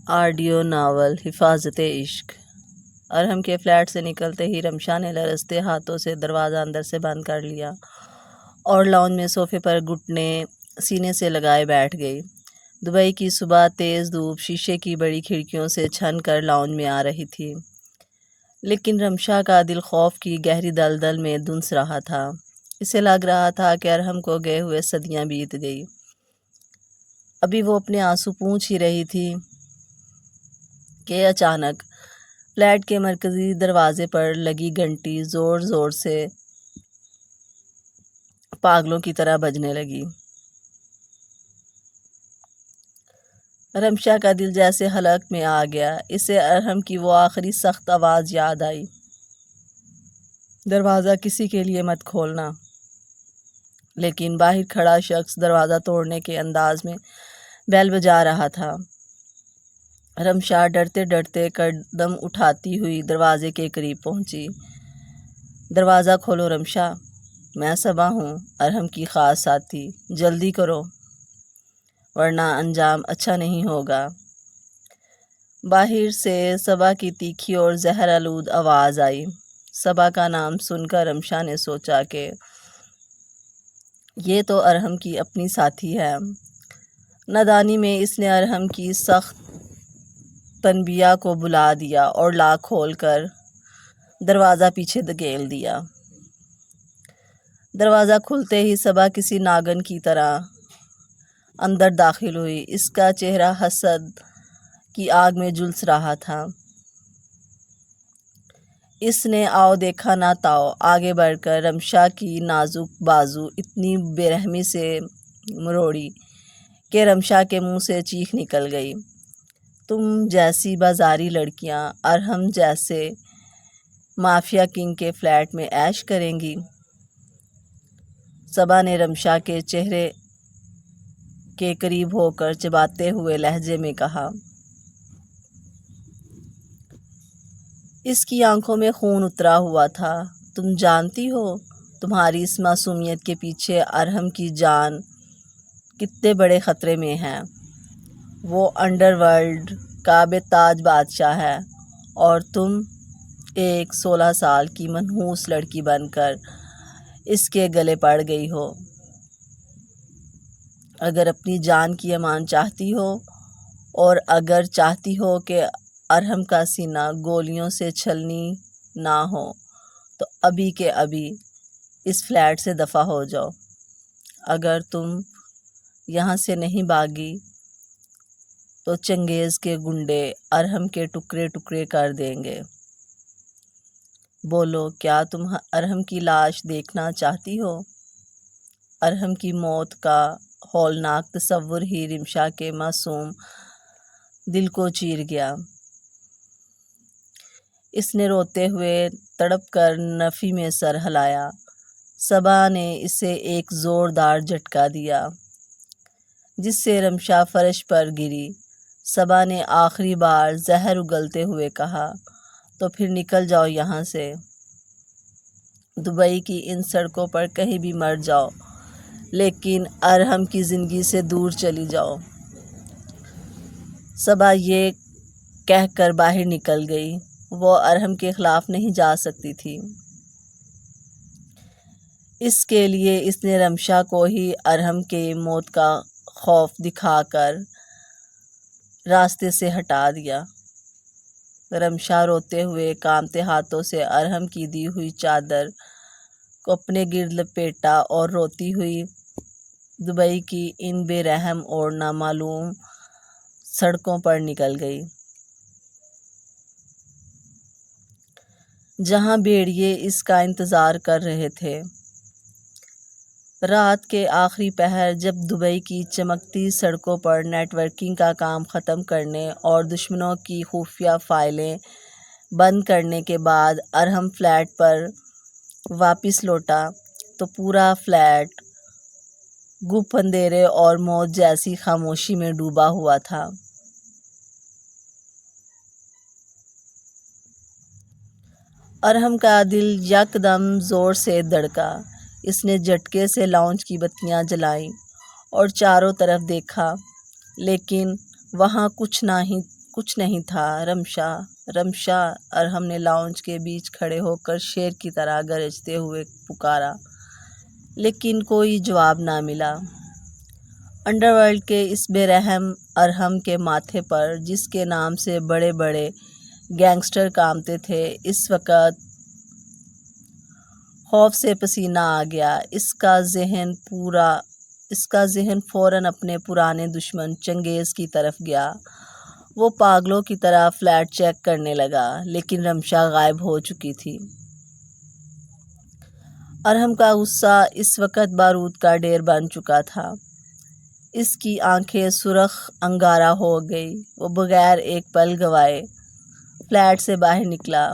Audio novel حفاظت عشق۔ ارحم کے فلیٹ سے نکلتے ہی رمشا نے لرزتے ہاتھوں سے دروازہ اندر سے بند کر لیا اور لاؤنج میں صوفے پر گھٹنے سینے سے لگائے بیٹھ گئی۔ دبئی کی صبح تیز دھوپ شیشے کی بڑی کھڑکیوں سے چھن کر لاؤنج میں آ رہی تھی، لیکن رمشا کا دل خوف کی گہری دلدل میں دھنس رہا تھا۔ اسے لگ رہا تھا کہ ارحم کو گئے ہوئے صدیاں بیت گئی، ابھی وہ اپنے آنسو پونچھ ہی رہی تھی کہ اچانک فلیٹ کے مرکزی دروازے پر لگی گھنٹی زور زور سے پاگلوں کی طرح بجنے لگی۔ رمشا کا دل جیسے حلق میں آ گیا۔ اسے ارحم کی وہ آخری سخت آواز یاد آئی، دروازہ کسی کے لیے مت کھولنا۔ لیکن باہر کھڑا شخص دروازہ توڑنے کے انداز میں بیل بجا رہا تھا۔ رمشا ڈرتے ڈرتے قدم اٹھاتی ہوئی دروازے کے قریب پہنچی۔ دروازہ کھولو رمشا، میں صبا ہوں، ارحم کی خاص ساتھی، جلدی کرو ورنہ انجام اچھا نہیں ہوگا۔ باہر سے صبا کی تیکھی اور زہر آلود آواز آئی۔ صبا کا نام سن کر رمشا نے سوچا کہ یہ تو ارحم کی اپنی ساتھی ہے۔ نادانی میں اس نے ارحم کی سخت تنبیہ کو بھلا دیا اور لاک کھول کر دروازہ پیچھے دھکیل دیا۔ دروازہ کھلتے ہی صبا کسی ناگن کی طرح اندر داخل ہوئی۔ اس کا چہرہ حسد کی آگ میں جھلس رہا تھا۔ اس نے آؤ دیکھا نہ تاؤ آگے بڑھ کر رمشا کی نازک بازو اتنی بے رحمی سے مروڑی کہ رمشا کے منہ سے چیخ نکل گئی۔ تم جیسی بازاری لڑکیاں ارحم جیسے مافیا کنگ کے فلیٹ میں عیش کریں گی؟ صبا نے رمشا کے چہرے کے قریب ہو کر چباتے ہوئے لہجے میں کہا۔ اس کی آنکھوں میں خون اترا ہوا تھا۔ تم جانتی ہو تمہاری اس معصومیت کے پیچھے ارحم کی جان کتنے بڑے خطرے میں ہے؟ وہ انڈر ورلڈ کا بے تاج بادشاہ ہے اور تم ایک 16 سال کی منحوس لڑکی بن کر اس کے گلے پڑ گئی ہو۔ اگر اپنی جان کی امان چاہتی ہو اور اگر چاہتی ہو کہ ارحم کا سینہ گولیوں سے چھلنی نہ ہو تو ابھی کے ابھی اس فلیٹ سے دفع ہو جاؤ۔ اگر تم یہاں سے نہیں بھاگی تو چنگیز کے گنڈے ارحم کے ٹکڑے ٹکڑے کر دیں گے۔ بولو، کیا تم ارحم کی لاش دیکھنا چاہتی ہو؟ ارحم کی موت کا ہولناک تصور ہی رمشا کے معصوم دل کو چیر گیا۔ اس نے روتے ہوئے تڑپ کر نفی میں سر ہلایا۔ صبا نے اسے ایک زوردار جھٹکا دیا جس سے رمشا فرش پر گری۔ صبا نے آخری بار زہر اگلتے ہوئے کہا، تو پھر نکل جاؤ یہاں سے، دبئی کی ان سڑکوں پر کہیں بھی مر جاؤ لیکن ارحم کی زندگی سے دور چلی جاؤ۔ صبا یہ کہہ کر باہر نکل گئی۔ وہ ارحم کے خلاف نہیں جا سکتی تھی، اس کے لیے اس نے رمشا کو ہی ارحم کے موت کا خوف دکھا کر راستے سے ہٹا دیا۔ رمشا روتے ہوئے کانپتے ہاتھوں سے ارحم کی دی ہوئی چادر کو اپنے گرد لپیٹا اور روتی ہوئی دبئی کی ان بے رحم اور نامعلوم سڑکوں پر نکل گئی جہاں بھیڑیے اس کا انتظار کر رہے تھے۔ رات کے آخری پہر جب دبئی کی چمکتی سڑکوں پر نیٹ ورکنگ کا کام ختم کرنے اور دشمنوں کی خفیہ فائلیں بند کرنے کے بعد ارحم فلیٹ پر واپس لوٹا تو پورا فلیٹ گپ اندھیرے اور موت جیسی خاموشی میں ڈوبا ہوا تھا۔ ارحم کا دل یکدم زور سے دھڑکا۔ اس نے جھٹکے سے لاؤنج کی بتیاں جلائیں اور چاروں طرف دیکھا، لیکن وہاں کچھ نہ ہی کچھ نہیں تھا۔ رمشا رمشا ارہم نے لاؤنج کے بیچ کھڑے ہو کر شیر کی طرح گرجتے ہوئے پکارا، لیکن کوئی جواب نہ ملا۔ انڈر ورلڈ کے اس بے رحم ارہم کے ماتھے پر، جس کے نام سے بڑے بڑے گینگسٹر کانپتے تھے، اس وقت خوف سے پسینہ آ گیا۔ اس کا ذہن فوراً اپنے پرانے دشمن چنگیز کی طرف گیا۔ وہ پاگلوں کی طرح فلیٹ چیک کرنے لگا، لیکن رمشا غائب ہو چکی تھی۔ ارہم کا غصہ اس وقت بارود کا ڈھیر بن چکا تھا۔ اس کی آنکھیں سرخ انگارہ ہو گئی۔ وہ بغیر ایک پل گوائے فلیٹ سے باہر نکلا،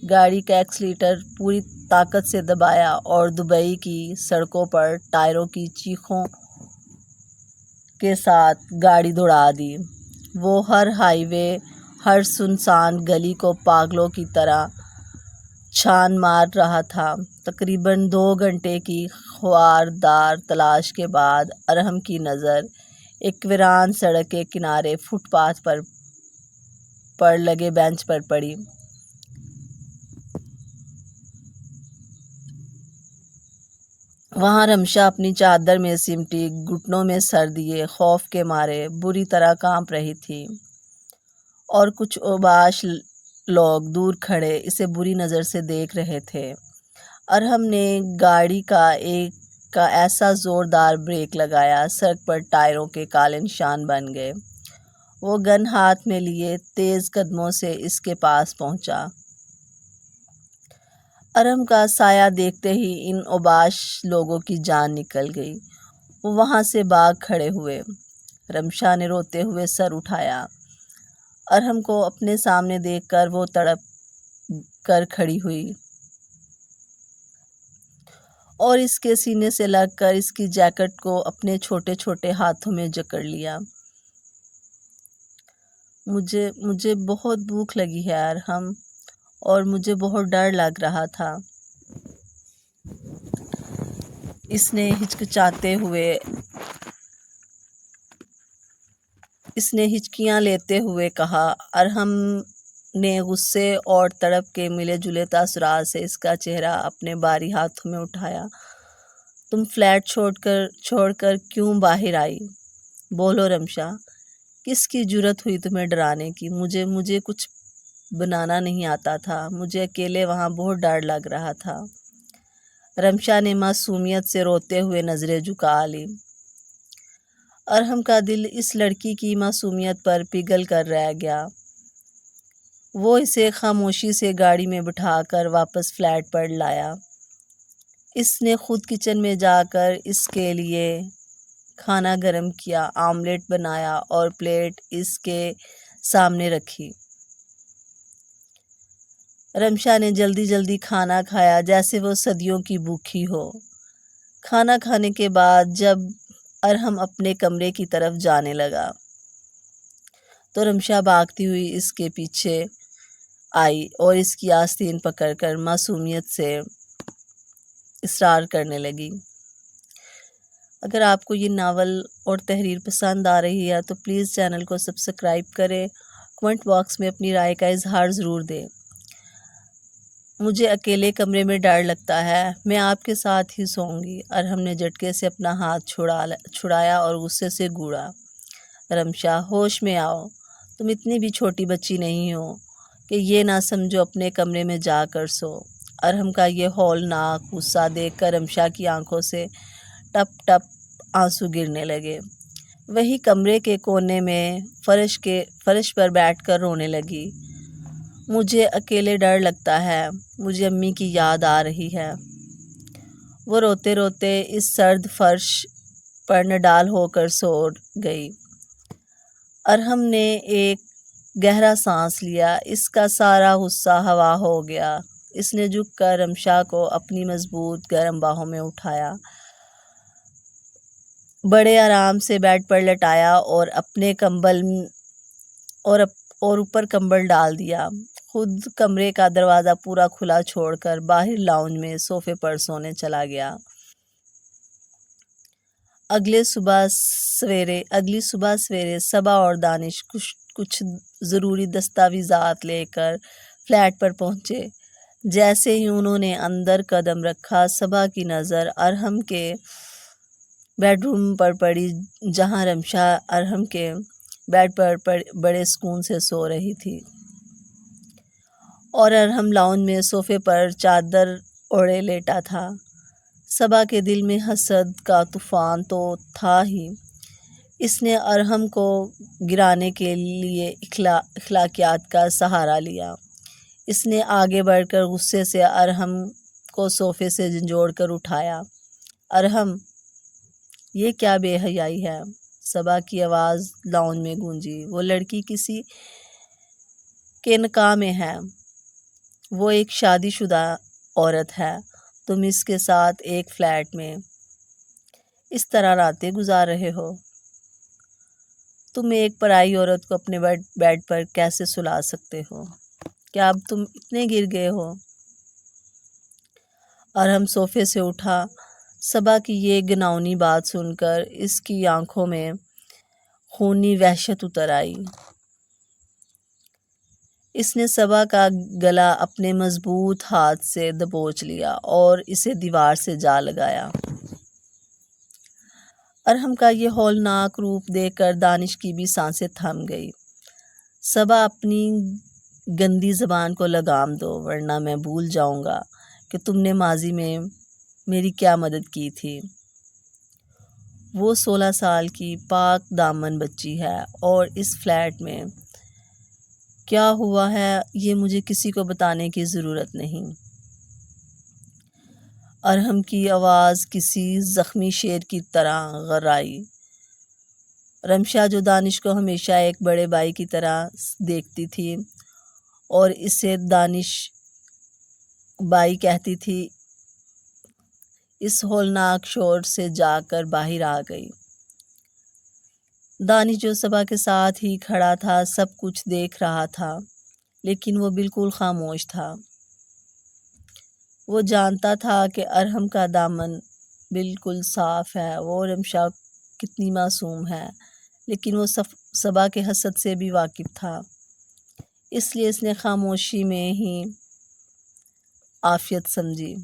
گاڑی کا ایکسیلیٹر پوری طاقت سے دبایا اور دبئی کی سڑکوں پر ٹائروں کی چیخوں کے ساتھ گاڑی دوڑا دی۔ وہ ہر ہائی وے، ہر سنسان گلی کو پاگلوں کی طرح چھان مار رہا تھا۔ تقریباً 2 گھنٹے کی خواردار تلاش کے بعد ارہم کی نظر ایک ویران سڑک کے کنارے فٹ پاتھ پر لگے بینچ پر پڑی۔ وہاں رمشا اپنی چادر میں سمٹی، گھٹنوں میں سر دیے خوف کے مارے بری طرح کانپ رہی تھی، اور کچھ اوباش لوگ دور کھڑے اسے بری نظر سے دیکھ رہے تھے۔ ارہم نے گاڑی کا ایسا زوردار بریک لگایا، سڑک پر ٹائروں کے کالے نشان بن گئے۔ وہ گن ہاتھ میں لیے تیز قدموں سے اس کے پاس پہنچا۔ ارہم کا سایہ دیکھتے ہی ان اوباش لوگوں کی جان نکل گئی۔ وہ وہاں سے بھاگ کھڑے ہوئے۔ رمشا نے روتے ہوئے سر اٹھایا۔ ارہم کو اپنے سامنے دیکھ کر وہ تڑپ کر کھڑی ہوئی اور اس کے سینے سے لگ کر اس کی جیکٹ کو اپنے چھوٹے چھوٹے ہاتھوں میں جکڑ لیا۔ مجھے بہت بھوک لگی ہے ارہم، اور مجھے بہت ڈر لگ رہا تھا، اس نے ہچکیاں لیتے ہوئے کہا۔ ارہم نے غصے اور تڑپ کے ملے جلے تاثرات سے اس کا چہرہ اپنے بھاری ہاتھوں میں اٹھایا۔ تم فلیٹ چھوڑ کر کیوں باہر آئی؟ بولو رمشا، کس کی جرأت ہوئی تمہیں ڈرانے کی؟ مجھے کچھ بنانا نہیں آتا تھا، مجھے اکیلے وہاں بہت ڈر لگ رہا تھا۔ رمشا نے معصومیت سے روتے ہوئے نظریں جھکا لی۔ ارہم کا دل اس لڑکی کی معصومیت پر پگھل کر رہ گیا۔ وہ اسے خاموشی سے گاڑی میں بٹھا کر واپس فلیٹ پر لایا۔ اس نے خود کچن میں جا کر اس کے لیے کھانا گرم کیا، آملیٹ بنایا اور پلیٹ اس کے سامنے رکھی۔ رمشا نے جلدی جلدی کھانا کھایا جیسے وہ صدیوں کی بھوکی ہو۔ کھانا کھانے کے بعد جب ارہم اپنے کمرے کی طرف جانے لگا تو رمشا بھاگتی ہوئی اس کے پیچھے آئی اور اس کی آستین پکڑ کر معصومیت سے اصرار کرنے لگی۔ اگر آپ کو یہ ناول اور تحریر پسند آ رہی ہے تو پلیز چینل کو سبسکرائب کریں، کمنٹ باکس میں اپنی رائے کا اظہار ضرور دیں۔ مجھے اکیلے کمرے میں ڈر لگتا ہے، میں آپ کے ساتھ ہی سوؤں گی۔ ارہم نے جھٹکے سے اپنا ہاتھ چھڑایا اور غصے سے گوڑا۔ رمشا، ہوش میں آؤ، تم اتنی بھی چھوٹی بچی نہیں ہو کہ یہ نہ سمجھو اپنے کمرے میں جا کر سو۔ ارہم کا یہ ہولناک غصہ دیکھ کر رمشا کی آنکھوں سے ٹپ ٹپ آنسو گرنے لگے۔ وہی کمرے کے کونے میں فرش پر بیٹھ کر رونے لگی۔ مجھے اکیلے ڈر لگتا ہے، مجھے امی کی یاد آ رہی ہے۔ وہ روتے روتے اس سرد فرش پر نڈال ہو کر سو گئی۔ ارہم نے ایک گہرا سانس لیا، اس کا سارا غصہ ہوا ہو گیا۔ اس نے جھک کر رمشا کو اپنی مضبوط گرم باہوں میں اٹھایا، بڑے آرام سے بیڈ پر لٹایا اور اوپر کمبل ڈال دیا۔ خود کمرے کا دروازہ پورا کھلا چھوڑ کر باہر لاؤنج میں صوفے پر سونے چلا گیا۔ اگلی صبح سویرے صبا اور دانش کچھ ضروری دستاویزات لے کر فلیٹ پر پہنچے۔ جیسے ہی انہوں نے اندر قدم رکھا، صبا کی نظر ارحم کے بیڈ روم پر پڑی، جہاں رمشا ارحم کے بیڈ پر بڑے سکون سے سو رہی تھی اور ارحم لاؤنج میں صوفے پر چادر اوڑھے لیٹا تھا۔ صبا کے دل میں حسد کا طوفان تو تھا ہی، اس نے ارحم کو گرانے کے لیے اخلاقیات کا سہارا لیا۔ اس نے آگے بڑھ کر غصے سے ارحم کو صوفے سے جھنجھوڑ کر اٹھایا۔ ارحم، یہ کیا بے حیائی ہے؟ صبا کی آواز لاؤنج میں گونجی۔ وہ لڑکی کسی کے نکاح میں ہے، وہ ایک شادی شدہ عورت ہے، تم اس کے ساتھ ایک فلیٹ میں اس طرح راتیں گزار رہے ہو؟ تم ایک پرائی عورت کو اپنے بیڈ پر کیسے سلا سکتے ہو؟ کیا اب تم اتنے گر گئے ہو؟ ارحم صوفے سے اٹھا۔ صبا کی یہ گھناؤنی بات سن کر اس کی آنکھوں میں خونی وحشت اتر آئی۔ اس نے صبا کا گلا اپنے مضبوط ہاتھ سے دبوچ لیا اور اسے دیوار سے جا لگایا۔ ارحم کا یہ ہولناک روپ دیکھ کر دانش کی بھی سانسیں تھم گئی۔ صبا، اپنی گندی زبان کو لگام دو، ورنہ میں بھول جاؤں گا کہ تم نے ماضی میں میری کیا مدد کی تھی۔ وہ 16 سال کی پاک دامن بچی ہے اور اس فلیٹ میں کیا ہوا ہے یہ مجھے کسی کو بتانے کی ضرورت نہیں۔ ارحم کی آواز کسی زخمی شیر کی طرح غرائی۔ رمشا، جو دانش کو ہمیشہ ایک بڑے بھائی کی طرح دیکھتی تھی اور اسے دانش بھائی کہتی تھی، اس ہولناک شور سے جا کر باہر آ گئی۔ دانش، جو صبا کے ساتھ ہی کھڑا تھا، سب کچھ دیکھ رہا تھا، لیکن وہ بالکل خاموش تھا۔ وہ جانتا تھا کہ ارحم کا دامن بالکل صاف ہے، وہ رمشا کتنی معصوم ہے، لیکن وہ صبا کے حسد سے بھی واقف تھا، اس لیے اس نے خاموشی میں ہی عافیت سمجھی۔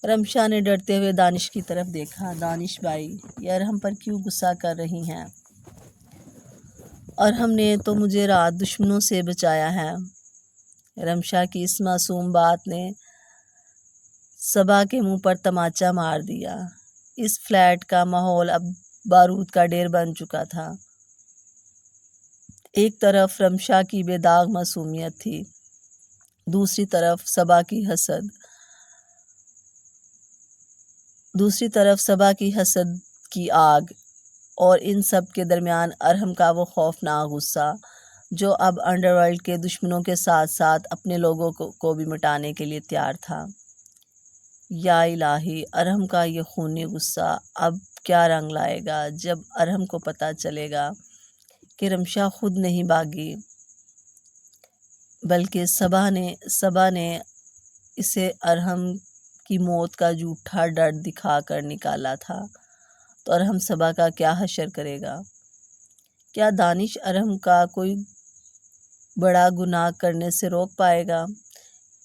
رمشا نے ڈرتے ہوئے دانش کی طرف دیکھا۔ دانش بھائی، یہ ارحم پر کیوں غصہ کر رہی ہیں؟ ارحم نے تو مجھے رات دشمنوں سے بچایا ہے۔ رمشا کی اس معصوم بات نے صبا کے منہ پر تماچا مار دیا۔ اس فلیٹ کا ماحول اب بارود کا ڈھیر بن چکا تھا۔ ایک طرف رمشا کی بے داغ معصومیت تھی، دوسری طرف صبا کی حسد کی آگ، اور ان سب کے درمیان ارحم کا وہ خوفناک غصہ جو اب انڈر ورلڈ کے دشمنوں کے ساتھ ساتھ اپنے لوگوں کو بھی مٹانے کے لیے تیار تھا۔ یا الہی، ارحم کا یہ خونی غصہ اب کیا رنگ لائے گا جب ارحم کو پتہ چلے گا کہ رمشا خود نہیں بھاگی بلکہ صبا نے اسے ارحم کی موت کا جھوٹا ڈر دکھا کر نکالا تھا، تو ارحم صبا کا کیا حشر کرے گا؟ کیا دانش ارحم کا کوئی بڑا گناہ کرنے سے روک پائے گا؟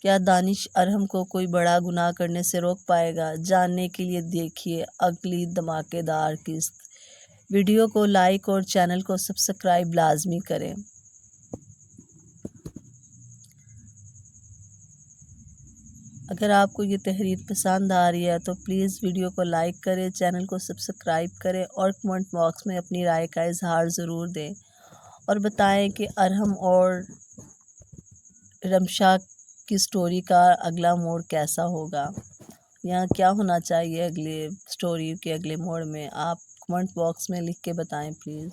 کیا دانش ارحم کو کوئی بڑا گناہ کرنے سے روک پائے گا؟ جاننے کے لیے دیکھیے اگلی دھماکے دار قسط۔ ویڈیو کو لائک اور چینل کو سبسکرائب لازمی کریں۔ اگر آپ کو یہ تحریر پسند آ رہی ہے تو پلیز ویڈیو کو لائک کریں، چینل کو سبسکرائب کریں اور کمنٹ باکس میں اپنی رائے کا اظہار ضرور دیں اور بتائیں کہ ارحم اور رمشا کی سٹوری کا اگلا موڑ کیسا ہوگا، یا کیا ہونا چاہیے اگلے سٹوری کے اگلے موڑ میں۔ آپ کمنٹ باکس میں لکھ کے بتائیں پلیز۔